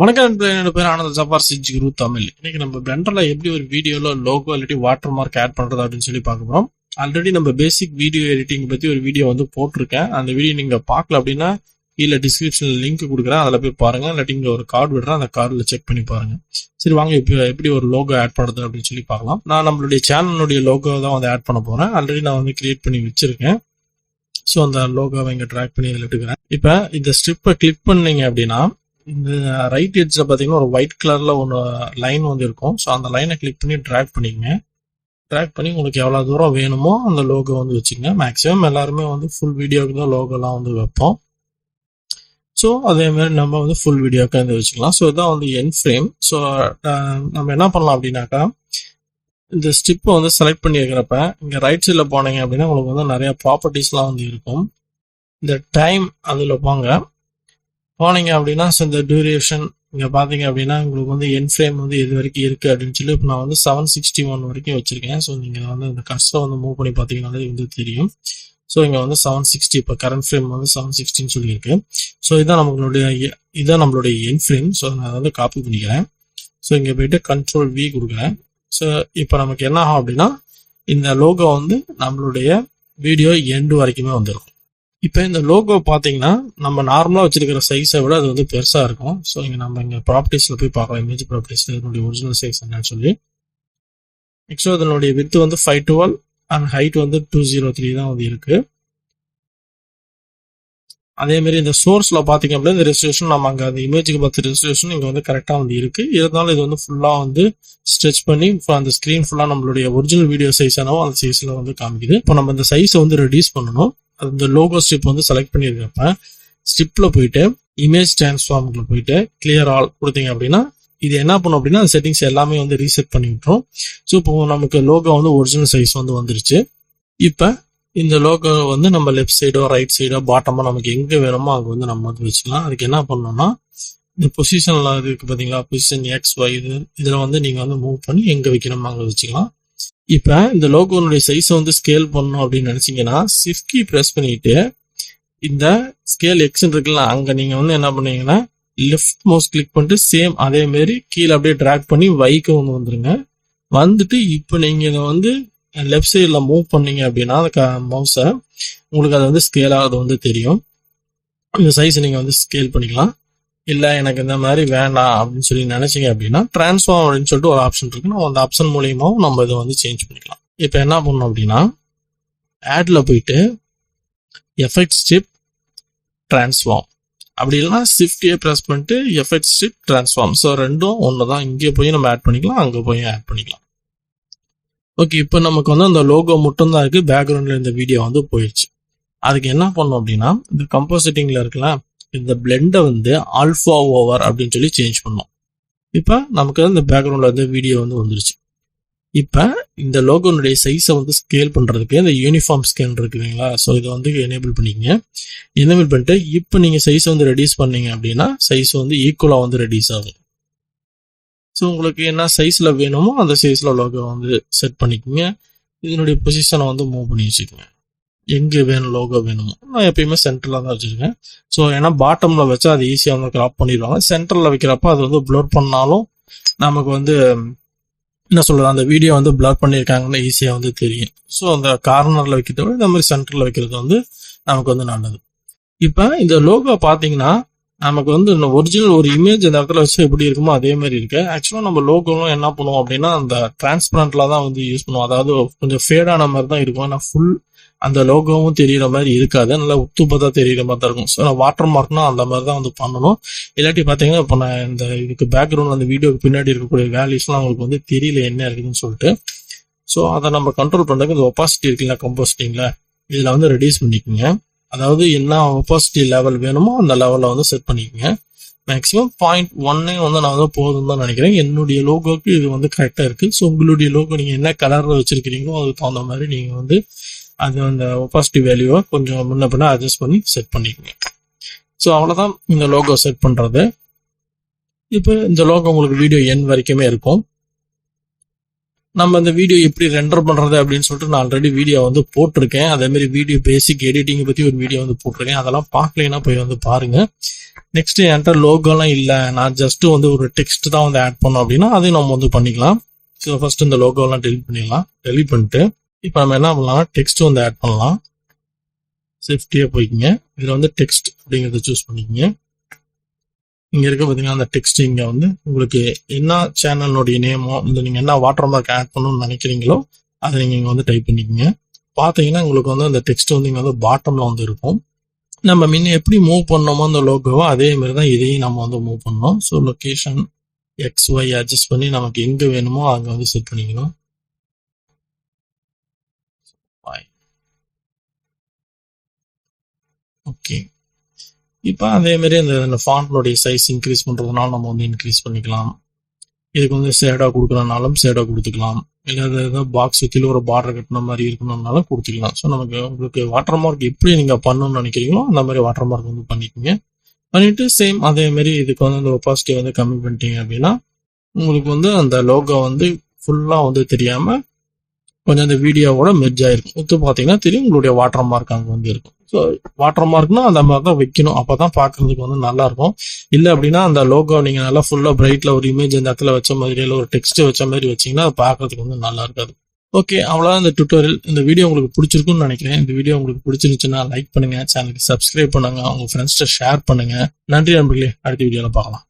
வணக்கம் என்னோட பேர் ஆனந்த் ஜப்பார் CgGuru தமிழ். இன்னைக்கு நம்ம பிளெண்டர்ல எப்படி ஒரு வீடியோல லோகோ இல்லாட்டி வாட்டர் மார்க் ஆட் பண்றது அப்படின்னு சொல்லி பார்க்க போறோம். ஆல்ரெடி நம்ம பேசிக் வீடியோ எடிட்டிங் பத்தி ஒரு வீடியோ வந்து போட்டிருக்கேன். அந்த வீடியோ நீங்க பார்க்கல அப்படின்னா கீழே டிஸ்கிரிப்ஷன்ல லிங்க் கொடுக்குறேன், அதில் போய் பாருங்க. இல்லாட்டி இங்க ஒரு கார்டு விடுறேன், அந்த கார்டில் செக் பண்ணி பாருங்க. சரி வாங்க இப்போ எப்படி ஒரு லோகோ ஆட் பண்றது அப்படின்னு சொல்லி பார்க்கலாம். நான் நம்மளுடைய சேனலுடைய லோகோ தான் வந்து ஆட் பண்ண போறேன். ஆல்ரெடி நான் வந்து கிரியேட் பண்ணி வச்சிருக்கேன். ஸோ அந்த லோகோவை இங்க ட்ராக் பண்ணி இதில் எடுக்கிறேன். இப்போ இந்த ஸ்ட்ரிப்பை கிளிக் பண்ணீங்க அப்படின்னா இந்த ரைட் எட்ஜ்ல பாத்தீங்கன்னா ஒரு ஒயிட் கலர்ல ஒன்று லைன் வந்து இருக்கும். ஸோ அந்த லைனை கிளிக் பண்ணி ட்ராக் பண்ணிக்கங்க. ட்ராக் பண்ணி உங்களுக்கு எவ்வளோ தூரம் வேணுமோ அந்த லோகோ வந்து வச்சுங்க. மேக்ஸிமம் எல்லாருமே வந்து ஃபுல் வீடியோக்கு தான் லோகோலாம் வந்து வைப்போம். ஸோ அதே மாதிரி நம்ம வந்து ஃபுல் வீடியோக்கு வந்து வச்சுக்கலாம். ஸோ இதான் வந்து என் ஃப்ரேம். ஸோ நம்ம என்ன பண்ணலாம் அப்படின்னாக்கா, இந்த ஸ்ட்ரிப்பை வந்து செலக்ட் பண்ணி வைக்கிறப்ப இங்கே ரைட் சைடில் போனீங்க அப்படின்னா உங்களுக்கு வந்து நிறைய ப்ராப்பர்ட்டிஸ்லாம் வந்து இருக்கும். இந்த டைம் அதில் போனீங்க அப்படின்னா இந்த டியூரேஷன் இங்கே பார்த்தீங்க அப்படின்னா உங்களுக்கு வந்து என் ஃப்ரேம் வந்து எது வரைக்கும் இருக்குது அப்படின்னு சொல்லி இப்போ நான் வந்து 761 வரைக்கும் வச்சுருக்கேன். ஸோ நீங்கள் வந்து இந்த கர்சரை வந்து மூவ் பண்ணி பார்த்தீங்கன்னாலே வந்து தெரியும். ஸோ இங்கே வந்து 760, இப்போ கரண்ட் ஃப்ரேம் வந்து 760 சொல்லியிருக்கு. ஸோ இதான் நம்மளுடைய என் ஃப்ரேம். ஸோ நான் வந்து காப்பி பண்ணிக்கிறேன். ஸோ இங்கே போயிட்டு Ctrl+V கொடுக்குறேன். ஸோ இப்போ நமக்கு என்ன ஆகும் அப்படின்னா இந்த லோகோ வந்து நம்மளுடைய வீடியோ எண்டு வரைக்குமே வந்துடும். இப்போ இந்த லோகோ பார்த்தீங்கன்னா நம்ம நார்மலாக வச்சிருக்கிற சைஸை விட அது வந்து பெருசாக இருக்கும். ஸோ இங்கே ப்ராப்பர்ட்டிஸில் போய் பார்க்கலாம், இமேஜ் ப்ராப்பர்ட்டிஸில் இதனுடைய ஒரிஜினல் சைஸ் என்னன்னு சொல்லி. ஆக்சுவலாக இதனுடைய வித் வந்து 512 அண்ட் ஹைட் வந்து 203 தான் வந்து இருக்கு. அதேமாரி இந்த சோர்ஸில் பார்த்தீங்க அப்படின்னா இந்த ரெசல்யூஷன் நம்ம அங்கே அந்த இமேஜுக்கு பார்த்த ரெசல்யூஷன் இங்கே வந்து கரெக்டாக வந்து இருக்கு. இருந்தாலும் இது வந்து ஃபுல்லாக வந்து ஸ்ட்ரெச் பண்ணி அந்த ஸ்க்ரீன் ஃபுல்லாக நம்மளுடைய ஒரிஜினல் வீடியோ சைஸ் ஆனோ அந்த சைஸில் வந்து காமிக்குது. இப்போ நம்ம இந்த சைஸை வந்து ரெடியூஸ் பண்ணணும். அந்த லோகோ ஸ்ட்ரிப் வந்து செலக்ட் பண்ணியிருக்கப்ப ஸ்ட்ரிப்ல போயிட்டு இமேஜ் டிரான்ஸ்ஃபார்ம்ல போயிட்டு கிளியர் ஆல் கொடுத்தீங்க அப்படின்னா இது என்ன பண்ணும் அப்படின்னா அந்த செட்டிங்ஸ் எல்லாமே வந்து ரீசெட் பண்ணி விட்டுரும். ஸோ இப்போ நமக்கு லோகோ வந்து ஒரிஜினல் சைஸ் வந்து வந்துருச்சு. இப்போ இந்த லோகோ வந்து நம்ம லெஃப்ட் சைடோ ரைட் சைடோ பாட்டமோ நமக்கு எங்க வேணுமோ அங்கே வந்து நம்ம வந்து வச்சுக்கலாம். அதுக்கு என்ன பண்ணணும்னா இந்த பொசிஷன்ல இருக்கு பார்த்தீங்களா, பொசிஷன் XY இதுல வந்து நீங்க வந்து மூவ் பண்ணி எங்க வைக்கணுமோ அங்கே வச்சுக்கலாம். இப்போ இந்த லோகோனுடைய சைஸை வந்து ஸ்கேல் பண்ணணும் அப்படின்னு நினைச்சீங்கன்னா ஷிஃப்ட் கீ ப்ரெஸ் பண்ணிட்டு இந்த ஸ்கேல் எக்ஸ் இருக்குல்ல அங்கே நீங்கள் வந்து என்ன பண்ணீங்கன்னா லெஃப்ட் மவுஸ் கிளிக் பண்ணிட்டு சேம் அதே மாதிரி கீழே அப்படியே ட்ராக் பண்ணி வைக்கு வந்து வந்துருங்க. வந்துட்டு இப்போ நீங்கள் இதை வந்து லெஃப்ட் சைடில் மூவ் பண்ணீங்க அப்படின்னா அந்த மவுஸை உங்களுக்கு அது வந்து ஸ்கேல் ஆகுது வந்து தெரியும். இந்த சைஸை நீங்கள் வந்து ஸ்கேல் பண்ணிக்கலாம். இல்லை எனக்கு இந்த மாதிரி வேண்டாம் அப்படின்னு சொல்லி நினைச்சிங்க அப்படின்னா டிரான்ஸ்ஃபார்ம் அப்படின்னு சொல்லிட்டு ஒரு ஆப்ஷன் இருக்கு. நம்ம அந்த ஆப்ஷன் மூலியமாவும் நம்ம இதை வந்து சேஞ்ச் பண்ணிக்கலாம். இப்போ என்ன பண்ணணும் அப்படின்னா ஆட்ல போயிட்டு எஃபெக்ட் ஸ்ட்ரிப் டிரான்ஸ்ஃபார்ம் அப்படி இல்லைன்னா ஷிஃப்ட் ப்ரெஸ் பண்ணிட்டு எஃபெக்ட் ஸ்ட்ரிப் டிரான்ஸ்ஃபார்ம். ஸோ ரெண்டும் ஒன்று தான். இங்கே போய் நம்ம ஆட் பண்ணிக்கலாம், அங்கே போய் ஆட் பண்ணிக்கலாம். ஓகே, இப்போ நமக்கு வந்து அந்த லோகோ மட்டும் தான் இருக்கு. பேக்ரவுண்ட்ல இந்த வீடியோ வந்து போயிடுச்சு. அதுக்கு என்ன பண்ணணும் அப்படின்னா இந்த கம்போசிட்டிங்ல இருக்கலாம் இந்த பிளெண்டை வந்து ஆல்ஃபா ஓவர் அப்படின்னு சொல்லி சேஞ்ச் பண்ணோம். இப்போ நமக்கு இந்த பேக்ரவுண்ட்ல வந்து வீடியோ வந்து வந்துருச்சு. இப்போ இந்த லோகோனுடைய சைஸை வந்து ஸ்கேல் பண்ணுறதுக்கு இந்த யூனிஃபார்ம் ஸ்கேன் இருக்குதுங்களா, ஸோ இதை வந்து எனேபிள் பண்ணிக்கங்க. எனேபிள் பண்ணிட்டு இப்போ நீங்கள் சைஸை வந்து ரெடியூஸ் பண்ணீங்க அப்படின்னா சைஸ் வந்து ஈக்குவலாக வந்து ரெடியூஸ் ஆகும். ஸோ உங்களுக்கு என்ன சைஸில் வேணுமோ அந்த சைஸில் லோகோ வந்து செட் பண்ணிக்கோங்க. இதனுடைய பொசிஷனை வந்து மூவ் பண்ணி வச்சுக்கோங்க. எங்கே வேணும் லோகோ வேணுமோ நான் எப்பயுமே சென்டரில் தான் வச்சுருக்கேன். ஸோ ஏன்னா பாட்டமில் வச்சா அது ஈஸியாக வந்து கிராப் பண்ணிடுவாங்க. சென்டரில் வைக்கிறப்ப அது வந்து ப்ளர் பண்ணாலும் நமக்கு வந்து என்ன சொல்கிறது அந்த வீடியோ வந்து ப்ளர் பண்ணியிருக்காங்கன்னு ஈஸியாக வந்து தெரியும். ஸோ அந்த கார்னரில் வைக்கிறத விட இந்த மாதிரி சென்டரில் வைக்கிறது வந்து நமக்கு வந்து நல்லது. இப்போ இந்த லோகோ பார்த்தீங்கன்னா நமக்கு வந்து இந்த ஒரிஜினல் ஒரு இமேஜ் இந்த இடத்துல வச்சு எப்படி இருக்குமோ அதே மாதிரி இருக்கு. ஆக்சுவலாக நம்ம லோகோவும் என்ன பண்ணுவோம் அப்படின்னா அந்த டிரான்ஸ்பரண்ட்ல தான் வந்து யூஸ் பண்ணுவோம். அதாவது கொஞ்சம் ஃபேடான மாதிரி தான் இருக்கும். ஆனால் ஃபுல் அந்த லோகோவும் தெரியுற மாதிரி இருக்காது, நல்லா உத்துப்பதா தெரியுற மாதிரி தான் இருக்கும். ஸோ நான் வாட்டர் மார்க்னா அந்த மாதிரி தான் வந்து பண்ணணும். இல்லாட்டி பார்த்தீங்கன்னா இப்போ நான் இந்த இதுக்கு பேக்ரவுண்ட் அந்த வீடியோக்கு பின்னாடி இருக்கக்கூடிய வேல்யூஸ்லாம் உங்களுக்கு வந்து தெரியல என்ன இருக்குதுன்னு சொல்லிட்டு. ஸோ அதை நம்ம கண்ட்ரோல் பண்ணுறதுக்கு இந்த ஒப்பாசிட்டி இருக்குல்ல கம்போசிட்டிங்ல இதில் வந்து ரெடியூஸ் பண்ணிக்கோங்க. அதாவது என்ன ஒப்பாசிட்டி லெவல் வேணுமோ அந்த லெவலில் வந்து செட் பண்ணிக்கோங்க. மேக்ஸிமம் 0.1 வந்து நான் வந்து போதும் தான் நினைக்கிறேன். என்னுடைய லோகோக்கு இது வந்து கரெக்டாக இருக்குது. ஸோ உங்களுடைய லோகோ நீங்கள் என்ன கலரில் வச்சுருக்கிறீங்களோ அதுக்கு தகுந்த மாதிரி நீங்கள் வந்து அது அந்த ஒப்பாசிட்டி வேல்யூவை கொஞ்சம் முன்ன பின்ன அட்ஜஸ்ட் பண்ணி செட் பண்ணிக்கோங்க. ஸோ அவ்வளோதான் இந்த லோகோ செட் பண்ணுறது. இப்போ இந்த லோகோ உங்களுக்கு வீடியோ என் வரைக்குமே இருக்கும். நம்ம இந்த வீடியோ எப்படி ரெண்டர் பண்றது அப்படின்னு சொல்லிட்டு நான் ஆல்ரெடி வீடியோ வந்து போட்டிருக்கேன். அதே மாதிரி வீடியோ பேசிக் எடிட்டிங் பத்தி ஒரு வீடியோ வந்து போட்டிருக்கேன். அதெல்லாம் பார்க்கலைன்னா போய் வந்து பாருங்க. நெக்ஸ்ட் என்கிட்ட லோகோலாம் இல்லை, நான் ஜஸ்ட் வந்து ஒரு டெக்ஸ்ட் தான் வந்து ஆட் பண்ணோம் அப்படின்னா அதையும் நம்ம வந்து பண்ணிக்கலாம். ஸோ ஃபர்ஸ்ட் இந்த லோகோலாம் டெலிட் பண்ணிடலாம். டெலிட் பண்ணிட்டு இப்போ நம்ம என்ன பண்ணலாம், டெக்ஸ்ட் வந்து ஆட் பண்ணலாம். சேஃப்டியாக போய்க்கிங்க. இதில் வந்து டெக்ஸ்ட் அப்படிங்கிறத சூஸ் பண்ணிக்கங்க. இங்கே இருக்க பார்த்தீங்கன்னா அந்த டெக்ஸ்ட் இங்கே வந்து உங்களுக்கு என்ன சேனலுடைய நேமோ இல்லை நீங்கள் என்ன வாட்டர் மார்க் ஆட் பண்ணணும்னு நினைக்கிறீங்களோ அதை நீங்கள் இங்கே வந்து டைப் பண்ணிக்கோங்க. பார்த்தீங்கன்னா உங்களுக்கு வந்து அந்த டெக்ஸ்ட் வந்து இங்கே வந்து பாட்டமில் வந்து இருக்கும். நம்ம முன்ன எப்படி மூவ் பண்ணோமோ அந்த லோகோவோ அதே மாதிரி தான் இதையும் நம்ம வந்து மூவ் பண்ணோம். ஸோ லொக்கேஷன் XY அட்ஜஸ்ட் பண்ணி நமக்கு எங்கே வேணுமோ அங்கே வந்து செட் பண்ணிக்கணும். ஓகே, இப்போ அதேமாரி அந்த ஃபாண்ட்னுடைய சைஸ் இன்க்ரீஸ் பண்ணுறதுனால நம்ம வந்து இன்க்ரீஸ் பண்ணிக்கலாம். இதுக்கு வந்து ஷேடாக கொடுக்குறனாலும் ஷேடாக கொடுத்துக்கலாம். இல்லை ஏதாவது பாக்ஸ் சுற்றில ஒரு பார்டர் கட்டின மாதிரி இருக்கணும்னாலும் கொடுத்துக்கலாம். ஸோ நமக்கு உங்களுக்கு வாட்டர் மார்க் எப்படி நீங்கள் பண்ணணும்னு நினைக்கிறீங்களோ அந்த மாதிரி வாட்டர் மார்க் வந்து பண்ணிக்கோங்க. பண்ணிவிட்டு சேம் அதேமாரி இதுக்கு வந்து அந்த ஒப்பாசிட்டி வந்து கம்மி பண்ணிட்டீங்க அப்படின்னா உங்களுக்கு வந்து அந்த லோகோ வந்து ஃபுல்லாக வந்து தெரியாமல் கொஞ்சம் அந்த வீடியோவோட மெர்ஜ் ஆயிருக்கும். ஒத்து பார்த்தீங்கன்னா தெரியும் உங்களுடைய வாட்டர் மார்க் அங்கே வந்து இருக்கும். ஸோ வாட்டர் மார்க்னா அந்த மாதிரி தான் வைக்கணும். அப்போ தான் பார்க்கறதுக்கு வந்து நல்லா இருக்கும். இல்லை அப்படின்னா அந்த லோகோ நீங்கள் நல்லா ஃபுல்லாக பிரைட்டில் ஒரு இமேஜ் அந்த இடத்துல வச்ச மாதிரி இல்லை ஒரு டெக்ஸ்ட் வச்ச மாதிரி வச்சிங்கன்னா அது பார்க்கறதுக்கு வந்து நல்லா இருக்காது. ஓகே, அவ்வளோதான் இந்த டியூட்டோரியல். இந்த வீடியோ உங்களுக்கு பிடிச்சிருக்குன்னு நினைக்கிறேன். இந்த வீடியோ உங்களுக்கு பிடிச்சிருந்துச்சுன்னா லைக் பண்ணுங்க, சேனலுக்கு சப்ஸ்கிரைப் பண்ணுங்க, உங்கள் ஃப்ரெண்ட்ஸ்கிட்ட ஷேர் பண்ணுங்க. நன்றி நண்பர்களே, அடுத்த வீடியோவில் பார்க்கலாம்.